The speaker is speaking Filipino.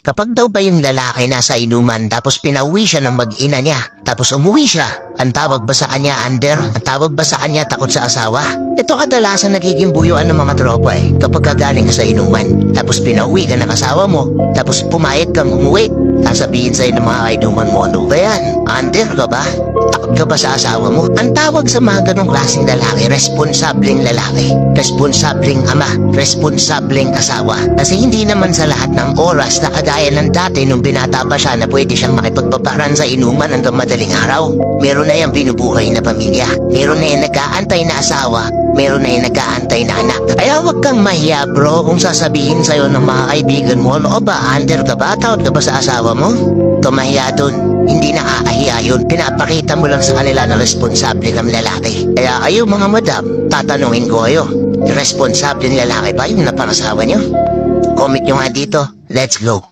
Kapag daw ba yung lalaki nasa inuman tapos pinauwi siya ng mag-ina niya, tapos umuwi siya, ang tawag ba sa kanya under? Ang tawag ba sa kanya takot sa asawa? Ito kadalasan nagiging buyuan ng mga tropa kapag kagaling ka sa inuman, tapos pinauwi ka ng asawa mo, tapos pumayag kang umuwi, sasabihin sa'yo ng mga kainuman mo, ano ba yan? Under ka ba? Takot ka ba sa asawa mo? Ang tawag sa mga ganong klaseng lalaki, responsableng lalaki, responsableng ama, responsableng asawa. Kasi hindi naman sa lahat ng oras na kagaya ng dati nung binata pa siya na pwede siyang makipagpaparan sa inuman hanggang madaling araw. Meron na yung binubuhay na pamilya, meron na yung nag-aantay na asawa, meron na yung nag-aantay na anak. Kaya wag kang mahiya bro kung sasabihin sa'yo ng mga kaibigan mo, ano ba, under ka ba? Takot ka ba sa asawa mo? Tumahiya dun. Hindi nakakahiya yun. Pinapakita mo lang sa kanila na responsable kang lalaki. Kaya kayo mga madam, tatanungin ko kayo, responsable ng lalaki ba yung napangasawa nyo? Comment nyo nga dito. Let's go.